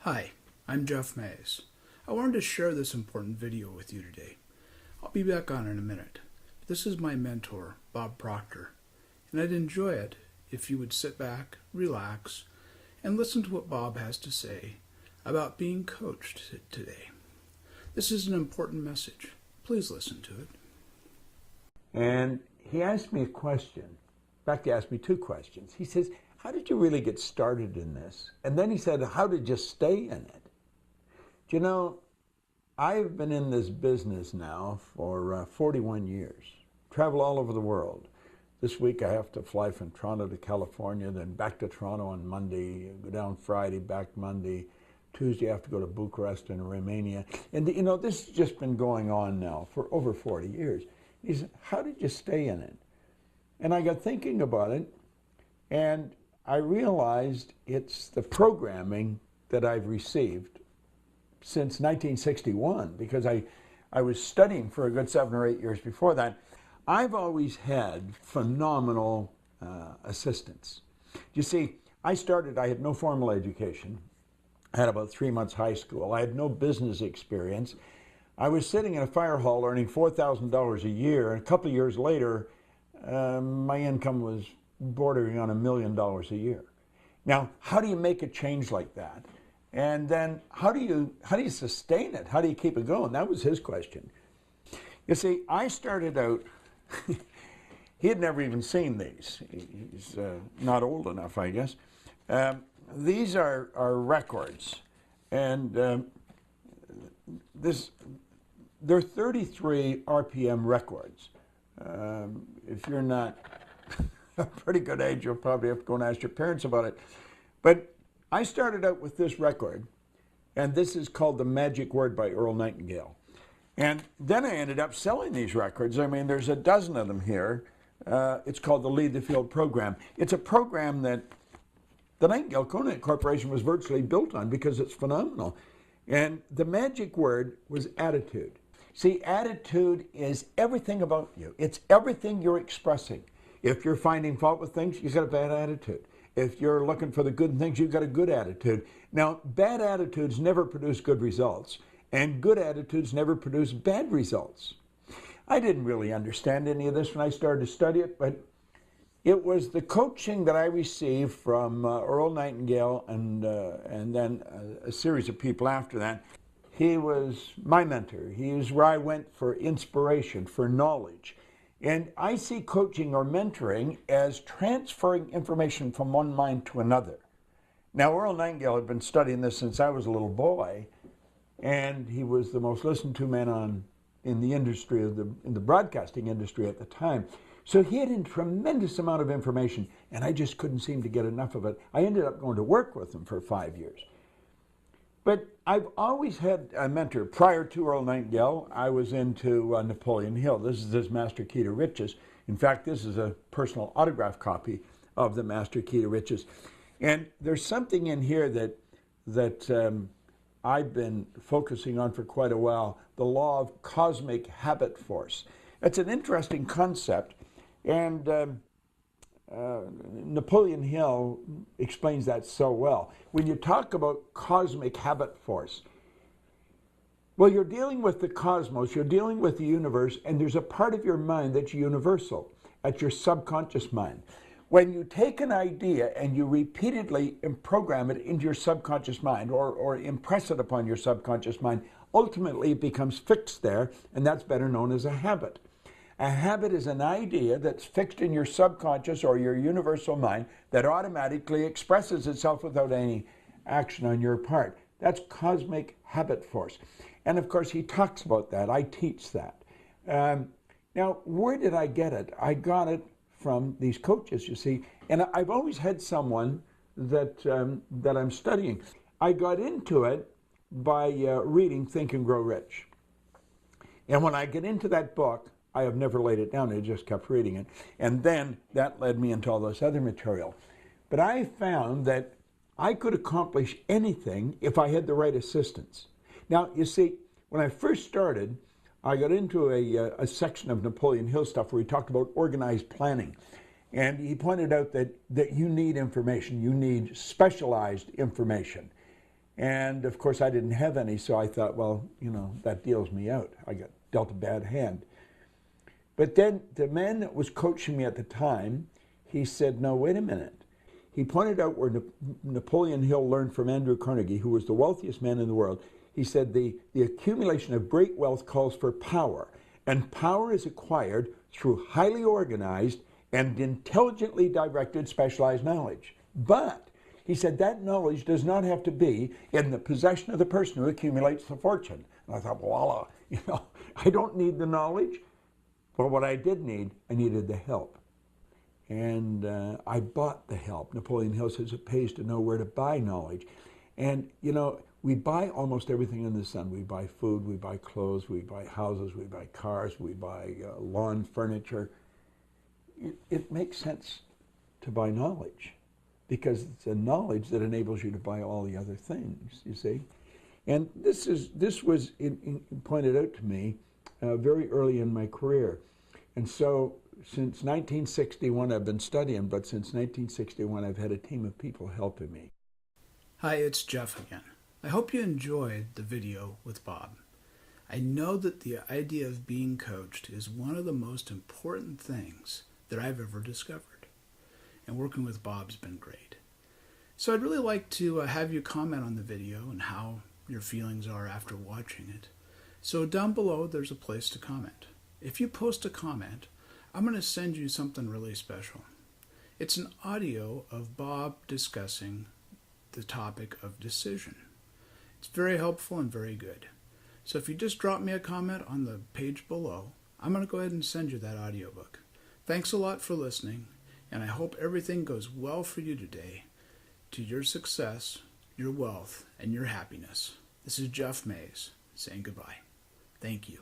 Hi, I'm Jeff Mays. I wanted to share this important video with you today. I'll be back on in a minute. This is my mentor, Bob Proctor, and I'd enjoy it if you would sit back, relax, and listen to what Bob has to say about being coached today. This is an important message. Please listen to it. And he asked me a question. In fact, he asked me two questions. He says, how did you really get started in this? And then he said, how did you stay in it? Do you know, I've been in this business now for 41 years. Travel all over the world. This week I have to fly from Toronto to California, then back to Toronto on Monday, go down Friday, back Monday. Tuesday I have to go to Bucharest in Romania. And you know, this has just been going on now for over 40 years. He said, how did you stay in it? And I got thinking about it, and I realized it's the programming that I've received since 1961, because I was studying for a good 7 or 8 years before that. I've always had phenomenal assistants. You see, I had no formal education. I had about 3 months high school. I had no business experience. I was sitting in a fire hall earning $4,000 a year, and a couple of years later, my income was bordering on $1 million a year. Now, how do you make a change like that? And then how do you sustain it? How do you keep it going? That was his question. You see, I started out, he had never even seen these. He's not old enough, I guess. These are records, and they're 33 RPM records. If you're not a pretty good age, you'll probably have to go and ask your parents about it. But I started out with this record, and this is called The Magic Word by Earl Nightingale. And then I ended up selling these records. I mean, there's a dozen of them here. It's called the Lead the Field program. It's a program that the Nightingale Conant Corporation was virtually built on because it's phenomenal. And the magic word was attitude. See, attitude is everything about you. It's everything you're expressing. If you're finding fault with things, you've got a bad attitude. If you're looking for the good things, you've got a good attitude. Now, bad attitudes never produce good results, and good attitudes never produce bad results. I didn't really understand any of this when I started to study it, but it was the coaching that I received from Earl Nightingale and then a series of people after that. He was my mentor. He was where I went for inspiration, for knowledge. And I see coaching or mentoring as transferring information from one mind to another. Now, Earl Nightingale had been studying this since I was a little boy, and he was the most listened to man in the industry, in the broadcasting industry at the time. So he had a tremendous amount of information, and I just couldn't seem to get enough of it. I ended up going to work with him for 5 years. But I've always had a mentor. Prior to Earl Nightingale, I was into Napoleon Hill. This is his Master Key to Riches. In fact, this is a personal autograph copy of the Master Key to Riches. And there's something in here that I've been focusing on for quite a while, the law of cosmic habit force. It's an interesting concept, and Napoleon Hill explains that so well. When you talk about cosmic habit force, well, you're dealing with the cosmos, you're dealing with the universe, and there's a part of your mind that's universal. That's your subconscious mind. When you take an idea and you repeatedly program it into your subconscious mind or impress it upon your subconscious mind, ultimately it becomes fixed there, and that's better known as a habit. A habit is an idea that's fixed in your subconscious or your universal mind that automatically expresses itself without any action on your part. That's cosmic habit force. And of course, he talks about that. I teach that. Now, where did I get it? I got it from these coaches, you see. And I've always had someone that I'm studying. I got into it by reading Think and Grow Rich. And when I get into that book, I have never laid it down. I just kept reading it. And then that led me into all this other material. But I found that I could accomplish anything if I had the right assistance. Now, you see, when I first started, I got into a section of Napoleon Hill stuff where he talked about organized planning. And he pointed out that you need information. You need specialized information. And of course I didn't have any, so I thought, well, that deals me out. I got dealt a bad hand. But then the man that was coaching me at the time, he said, no, wait a minute. He pointed out where Napoleon Hill learned from Andrew Carnegie, who was the wealthiest man in the world. He said the accumulation of great wealth calls for power, and power is acquired through highly organized and intelligently directed specialized knowledge. But he said that knowledge does not have to be in the possession of the person who accumulates the fortune. And I thought, voila, I don't need the knowledge. But what I did need, I needed the help. And I bought the help. Napoleon Hill says it pays to know where to buy knowledge. And, we buy almost everything in the sun. We buy food, we buy clothes, we buy houses, we buy cars, we buy lawn furniture. It makes sense to buy knowledge because it's a knowledge that enables you to buy all the other things, you see. And this was pointed out to me very early in my career. And so since 1961 I've been studying, but since 1961 I've had a team of people helping me. Hi, it's Jeff again. I hope you enjoyed the video with Bob. I know that the idea of being coached is one of the most important things that I've ever discovered. And working with Bob's been great. So I'd really like to have you comment on the video and how your feelings are after watching it. So down below there's a place to comment. If you post a comment, I'm going to send you something really special. It's an audio of Bob discussing the topic of decision. It's very helpful and very good. So if you just drop me a comment on the page below, I'm going to go ahead and send you that audiobook. Thanks a lot for listening, and I hope everything goes well for you today, to your success, your wealth, and your happiness. This is Jeff Mays saying goodbye. Thank you.